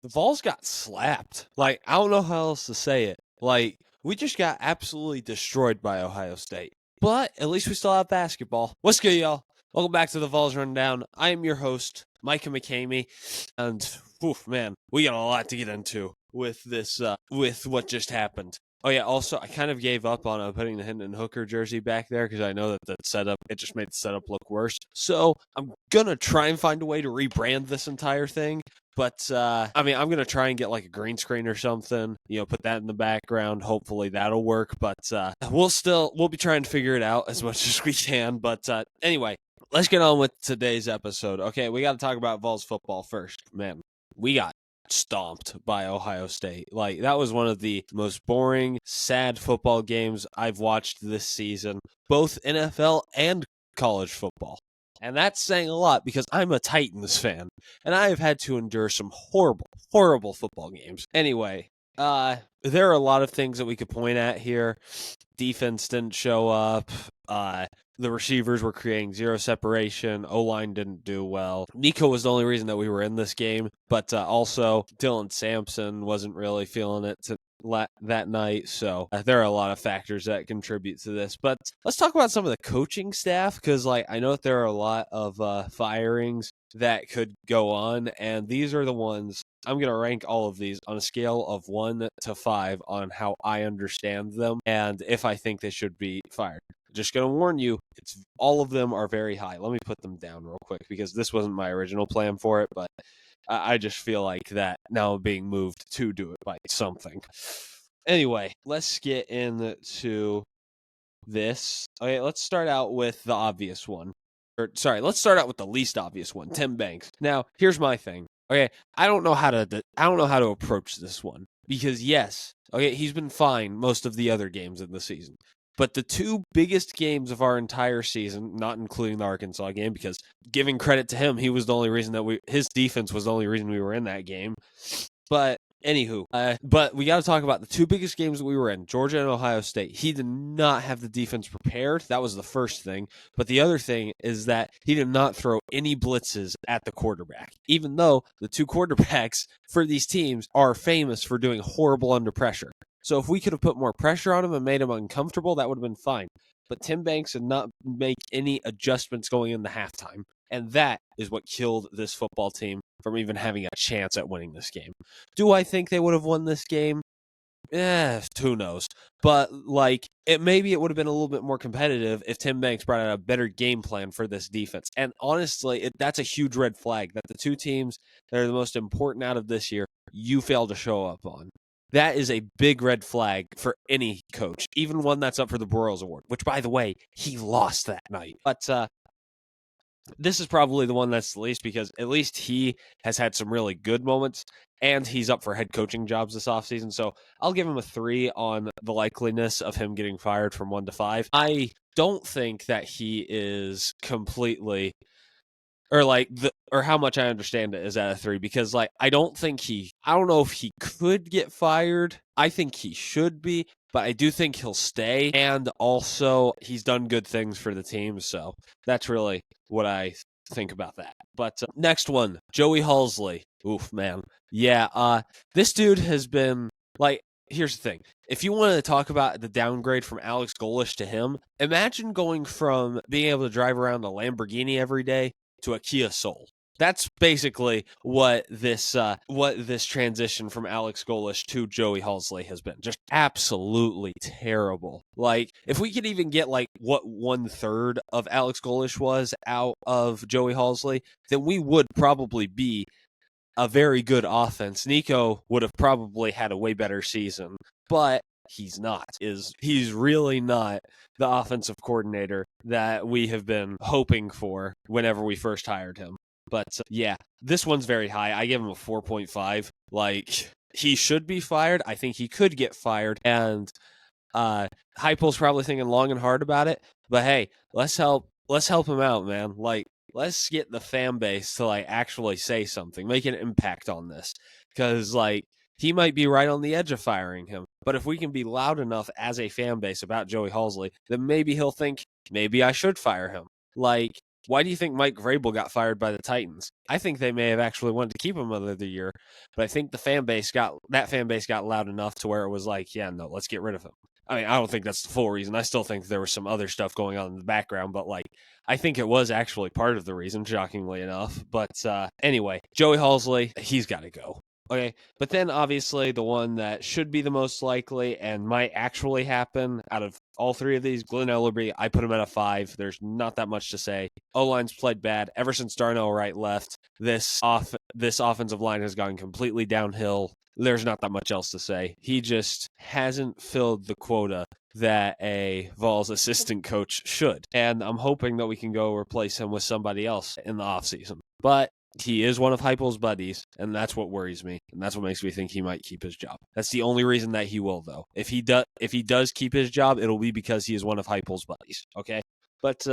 The Vols got slapped. Like, I don't know how else to say it. Like, we just got absolutely destroyed by Ohio State. But at least we still have basketball. What's good, y'all? Welcome back to the Vols Rundown. I am your host, Micah McCamey, and man, we got a lot to get into with this, with what just happened. Oh yeah, also I kind of gave up on putting the Hendon Hooker jersey back there because I know that the setup, it just made the setup look worse. So I'm gonna try and find a way to rebrand this entire thing. But I mean, I'm gonna try and get like a green screen or something. Put that in the background. Hopefully that'll work. But we'll be trying to figure it out as much as we can. But anyway, let's get on with today's episode. Okay, we got to talk about Vols football first. Man, we got stomped by Ohio State. Like, that was one of the most boring, sad football games I've watched this season, both NFL and college football. And that's saying a lot because I'm a Titans fan, and I have had to endure some horrible, horrible football games. Anyway, there are a lot of things that we could point at here. Defense didn't show up. The receivers were creating zero separation. O-line didn't do well. Nico was the only reason that we were in this game, but also Dylan Sampson wasn't really feeling it that night. So there are a lot of factors that contribute to this. But let's talk about some of the coaching staff, because I know that there are a lot of firings that could go on, and these are the ones. I'm going to rank all of these on a scale of 1 to 5 on how I understand them and if I think they should be fired. Just going to warn you, all of them are very high. Let me put them down real quick because this wasn't my original plan for it, but I just feel like that now I'm being moved to do it by something. Anyway, let's get into this. Okay, let's start out with the obvious one. Let's start out with the least obvious one, Tim Banks. Now, here's my thing. Okay, I don't know how to approach this one because yes, okay, he's been fine most of the other games in the season. But the two biggest games of our entire season, not including the Arkansas game, because giving credit to him, he was the only reason his defense was the only reason we were in that game. But anywho, but we got to talk about the two biggest games that we were in, Georgia and Ohio State. He did not have the defense prepared. That was the first thing. But the other thing is that he did not throw any blitzes at the quarterback, even though the two quarterbacks for these teams are famous for doing horrible under pressure. So if we could have put more pressure on him and made him uncomfortable, that would have been fine. But Tim Banks did not make any adjustments going into halftime. And that is what killed this football team from even having a chance at winning this game. Do I think they would have won this game? Who knows? But maybe it would have been a little bit more competitive if Tim Banks brought out a better game plan for this defense. And honestly, that's a huge red flag that the two teams that are the most important out of this year, you failed to show up on. That is a big red flag for any coach, even one that's up for the Broyles Award, which, by the way, he lost that night. But this is probably the one that's the least because at least he has had some really good moments and he's up for head coaching jobs this offseason. So I'll give him a 3 on the likeliness of him getting fired from 1 to 5. I don't think that he is completely or how much I understand it is at a 3 because I don't know if he could get fired. I think he should be, but I do think he'll stay. And also he's done good things for the team. So that's really what I think about that. But next one, Joey Halzle. Oof, man. Yeah. This dude has been here's the thing. If you want to talk about the downgrade from Alex Golesh to him, imagine going from being able to drive around a Lamborghini every day to a Kia Soul. That's basically what this transition from Alex Golesh to Joey Halzle has been. Just absolutely terrible. If we could even get what 1/3 of Alex Golesh was out of Joey Halzle, then we would probably be a very good offense. Nico would have probably had a way better season, but he's not. He's really not the offensive coordinator that we have been hoping for whenever we first hired him. But yeah, this one's very high. I give him a 4.5. He should be fired. I think he could get fired. And Heupel's probably thinking long and hard about it. But hey, let's help him out, man. Let's get the fan base to actually say something, make an impact on this. Because he might be right on the edge of firing him. But if we can be loud enough as a fan base about Joey Halzle, then maybe he'll think, maybe I should fire him. Why do you think Mike Vrabel got fired by the Titans? I think they may have actually wanted to keep him another year, but I think the fan base got loud enough to where it was like, yeah, no, let's get rid of him. I mean, I don't think that's the full reason. I still think there was some other stuff going on in the background, but like, I think it was actually part of the reason, shockingly enough. But anyway, Joey Halzle, he's got to go. Okay, but then obviously the one that should be the most likely and might actually happen out of all three of these, Glenn Ellerbe, I put him at a 5. There's not that much to say. O-line's played bad. Ever since Darnell Wright left, this offensive line has gone completely downhill. There's not that much else to say. He just hasn't filled the quota that a Vols assistant coach should. And I'm hoping that we can go replace him with somebody else in the offseason. But he is one of Heupel's buddies, and that's what worries me, and that's what makes me think he might keep his job. That's the only reason that he will, though. If he does keep his job, it'll be because he is one of Heupel's buddies, okay? But,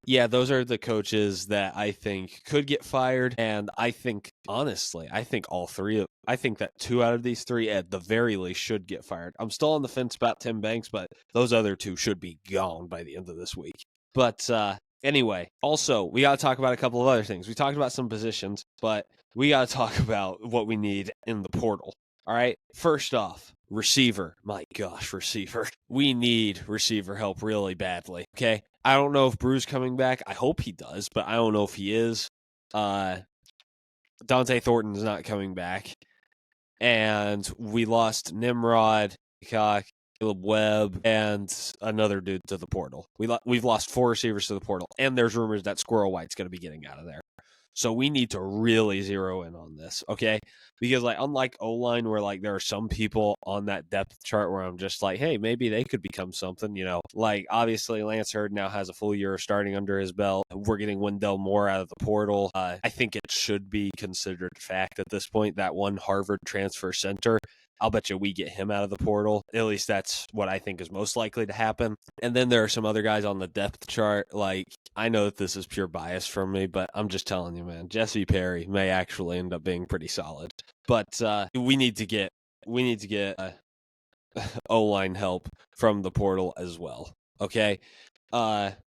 yeah, those are the coaches that I think could get fired, and I think, honestly, I think that 2 out of these 3 at the very least should get fired. I'm still on the fence about Tim Banks, but those other 2 should be gone by the end of this week. But, anyway, also, we got to talk about a couple of other things. We talked about some positions, but we got to talk about what we need in the portal. All right? First off, receiver. My gosh, receiver. We need receiver help really badly, okay? I don't know if Brew's coming back. I hope he does, but I don't know if he is. Dante Thornton's not coming back. And we lost Nimrod, Caleb Webb, and another dude to the portal. We've lost 4 receivers to the portal, and there's rumors that Squirrel White's going to be getting out of there. So we need to really zero in on this, okay? Because, like, unlike O-line, where, like, there are some people on that depth chart where I'm just like, hey, maybe they could become something, you know? Like, obviously, Lance Hurd now has a full year of starting under his belt. We're getting Wendell Moore out of the portal. I think it should be considered fact at this point that one Harvard transfer center, I'll bet you we get him out of the portal. At least that's what I think is most likely to happen. And then there are some other guys on the depth chart. Like, I know that this is pure bias from me, but I'm just telling you, man, Jesse Perry may actually end up being pretty solid. But we need to get O-line help from the portal as well. Okay. But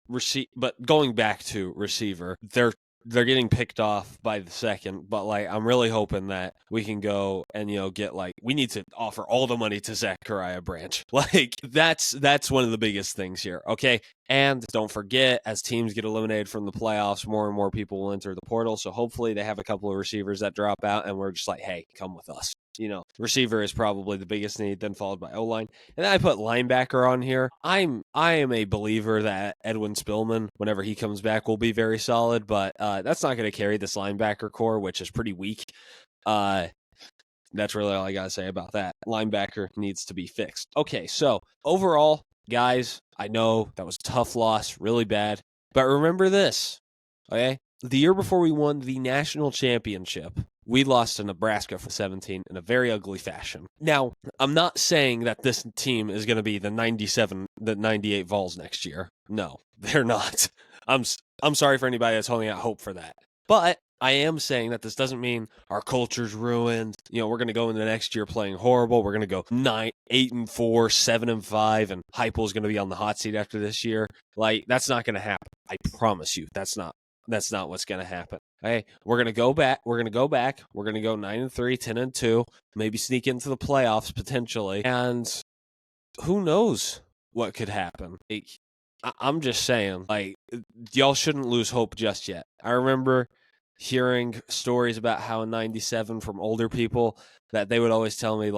going back to receiver, they're getting picked off by the second, but like I'm really hoping that we can go and get we need to offer all the money to Zachariah Branch. Like that's one of the biggest things here. Okay. And don't forget, as teams get eliminated from the playoffs, more and more people will enter the portal. So hopefully they have a couple of receivers that drop out and we're just like, hey, come with us. Receiver is probably the biggest need, then followed by O-line. And then I put linebacker on here. I am a believer that Edwin Spillman, whenever he comes back, will be very solid, but that's not going to carry this linebacker core, which is pretty weak. That's really all I got to say about that. Linebacker needs to be fixed. Okay, so overall, guys, I know that was a tough loss, really bad, but remember this, okay? The year before we won the national championship, we lost to Nebraska for 17 in a very ugly fashion. Now, I'm not saying that this team is going to be the 98 Vols next year. No, they're not. I'm sorry for anybody that's holding out hope for that. But I am saying that this doesn't mean our culture's ruined. We're going to go into next year playing horrible. We're going to go 8-4, 7-5, and Heupel's going to be on the hot seat after this year. Like, that's not going to happen. I promise you, that's not what's going to happen. Okay, we're going to go back. We're going to go 9-3, 10-2, maybe sneak into the playoffs potentially. And who knows what could happen. I'm just saying, y'all shouldn't lose hope just yet. I remember hearing stories about how in 97 from older people that they would always tell me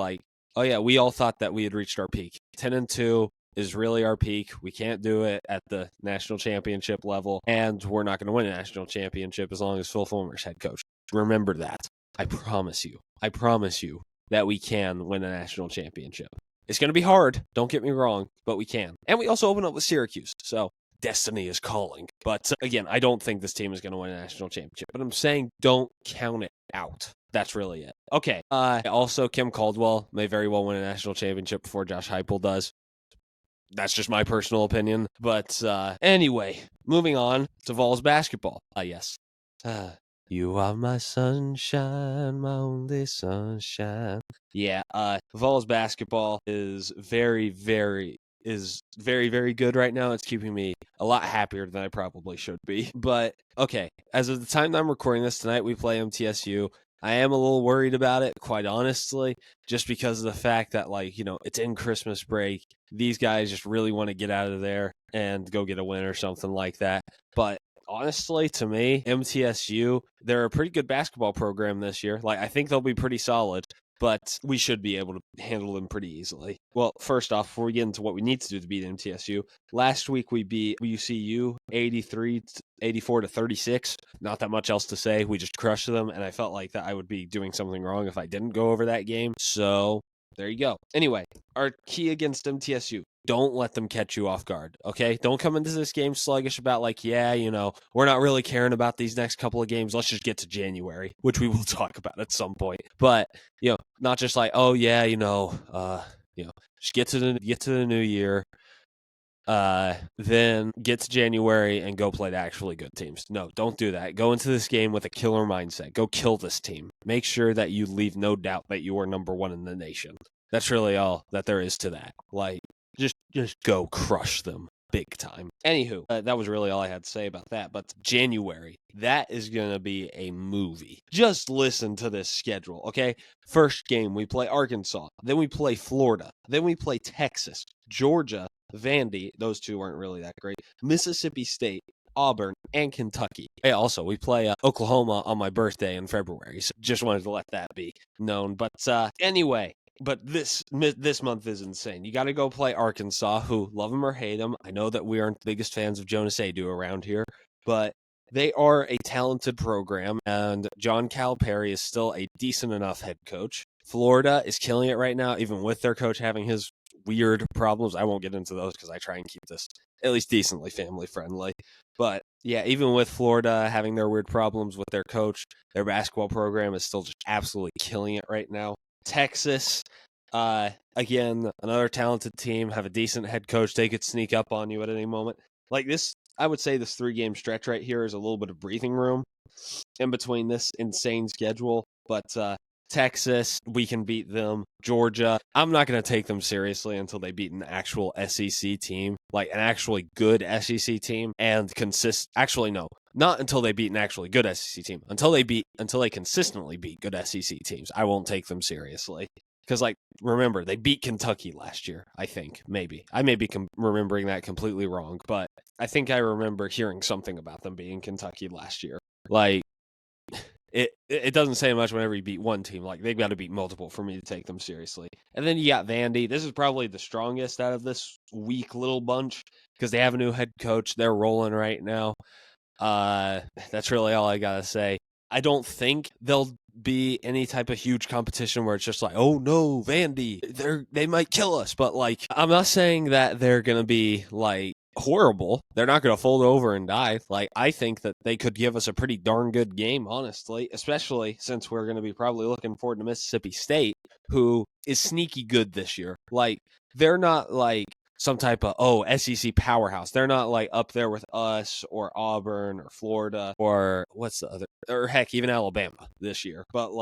oh yeah, we all thought that we had reached our peak. 10-2 is really our peak. We can't do it at the national championship level, and we're not going to win a national championship as long as Phil Fulmer's head coach. Remember that. I promise you that we can win a national championship. It's going to be hard, don't get me wrong, but we can. And we also open up with Syracuse, so destiny is calling. But again, I don't think this team is going to win a national championship, but I'm saying don't count it out. That's really it. Okay. Also, Kim Caldwell may very well win a national championship before Josh Heupel does. That's just my personal opinion. But anyway, moving on to Vols basketball. Yes. You are my sunshine, my only sunshine. Yeah, Vols basketball is very, very is very, very good right now. It's keeping me a lot happier than I probably should be. But okay, as of the time that I'm recording this tonight, we play MTSU. I am a little worried about it, quite honestly, just because of the fact that, like, it's in Christmas break. These guys just really want to get out of there and go get a win or something like that. But honestly, to me, MTSU, they're a pretty good basketball program this year. Like, I think they'll be pretty solid, but we should be able to handle them pretty easily. Well, first off, before we get into what we need to do to beat MTSU, last week we beat UCU 84 to 36. Not that much else to say. We just crushed them, and I felt like that I would be doing something wrong if I didn't go over that game. So there you go. Anyway, our key against MTSU. Don't let them catch you off guard, okay? Don't come into this game sluggish about, like, we're not really caring about these next couple of games. Let's just get to January, which we will talk about at some point. But, not just like, just get to the new year, then get to January and go play the actually good teams. No, don't do that. Go into this game with a killer mindset. Go kill this team. Make sure that you leave no doubt that you are number one in the nation. That's really all that there is to that. Like, just go crush them big time. Anywho, that was really all I had to say about that. But January, that is going to be a movie. Just listen to this schedule, okay? First game, we play Arkansas. Then we play Florida. Then we play Texas, Georgia, Vandy. Those two weren't really that great. Mississippi State, Auburn, and Kentucky. Hey, also, we play Oklahoma on my birthday in February. So just wanted to let that be known. But anyway. But this month is insane. You got to go play Arkansas, who, love them or hate them, I know that we aren't the biggest fans of Jonas Adu around here, but they are a talented program, and John Calipari is still a decent enough head coach. Florida is killing it right now, even with their coach having his weird problems. I won't get into those because I try and keep this at least decently family-friendly. But yeah, even with Florida having their weird problems with their coach, their basketball program is still just absolutely killing it right now. Texas, again, another talented team, have a decent head coach. They could sneak up on you at any moment. Like this, I would say this 3-game stretch right here is a little bit of breathing room in between this insane schedule. But Texas, we can beat them. Georgia, I'm not going to take them seriously until they beat an actual SEC team, like an actually good SEC team, and actually, no. Not until they beat an actually good SEC team. Until they consistently beat good SEC teams, I won't take them seriously. Because, remember, they beat Kentucky last year, I think, maybe. I may be remembering that completely wrong, but I think I remember hearing something about them beating Kentucky last year. It doesn't say much whenever you beat one team. Like, they've got to beat multiple for me to take them seriously. And then you got Vandy. This is probably the strongest out of this weak little bunch because they have a new head coach. They're rolling right now. That's really all I gotta say. I don't think there'll be any type of huge competition where it's just like, oh no, Vandy, they might kill us. But I'm not saying that they're gonna be horrible. They're not gonna fold over and die. I think that they could give us a pretty darn good game, honestly, especially since we're gonna be probably looking forward to Mississippi State, who is sneaky good this year. They're not some type of SEC powerhouse. They're not up there with us or Auburn or Florida or what's the other, or heck, even Alabama this year. But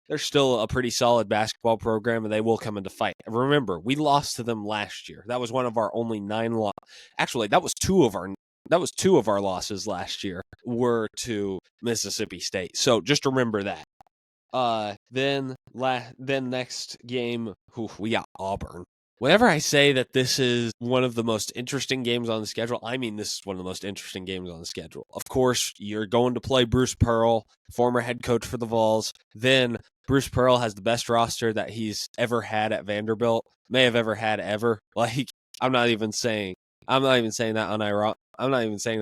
they're still a pretty solid basketball program, and they will come into fight. Remember, we lost to them last year. That was one of our only 9 losses. Actually, that was two of our losses last year were to Mississippi State. So just remember that. Then next game, we got Auburn. Whenever I say that this is one of the most interesting games on the schedule, I mean this is one of the most interesting games on the schedule. Of course, you're going to play Bruce Pearl, former head coach for the Vols. Then Bruce Pearl has the best roster that he's ever had at Vanderbilt, may have ever had ever. I'm not even saying that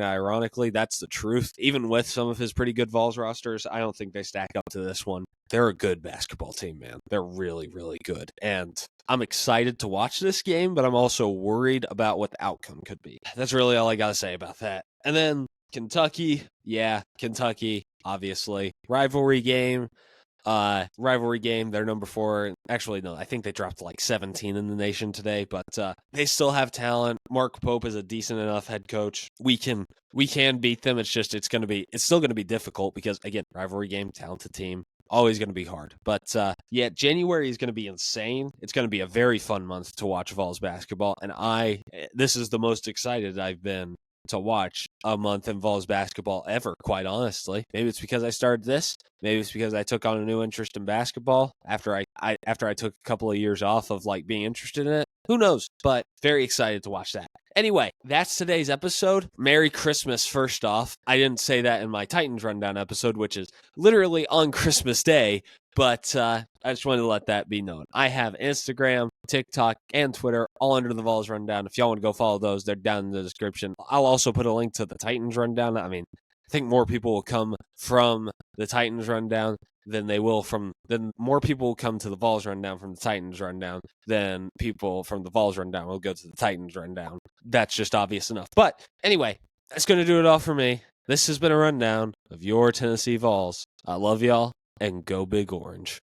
ironically. That's the truth. Even with some of his pretty good Vols rosters, I don't think they stack up to this one. They're a good basketball team, man. They're really, really good. And I'm excited to watch this game, but I'm also worried about what the outcome could be. That's really all I got to say about that. And then Kentucky, obviously. Rivalry game. They're number 4. Actually, no, I think they dropped 17 in the nation today, but they still have talent. Mark Pope is a decent enough head coach. We can beat them. It's still going to be difficult because, again, rivalry game, talented team. always going to be hard. But yeah, January is going to be insane. It's going to be a very fun month to watch Vols basketball, and this is the most excited I've been to watch a month in Vols basketball ever, quite honestly. Maybe it's because I started this. Maybe it's because I took on a new interest in basketball after I took a couple of years off of like being interested in it. Who knows? But very excited to watch that. Anyway, that's today's episode. Merry Christmas, first off. I didn't say that in my Titans Rundown episode, which is literally on Christmas Day, but I just wanted to let that be known. I have Instagram, TikTok, and Twitter all under the Vols Rundown. If y'all want to go follow those, they're down in the description. I'll also put a link to the Titans Rundown. I mean, I think more people will come from the Titans Rundown than more people will come to the Vols Rundown from the Titans Rundown than people from the Vols Rundown will go to the Titans Rundown. That's just obvious enough. But anyway, that's going to do it all for me. This has been a rundown of your Tennessee Vols. I love y'all, and go Big Orange.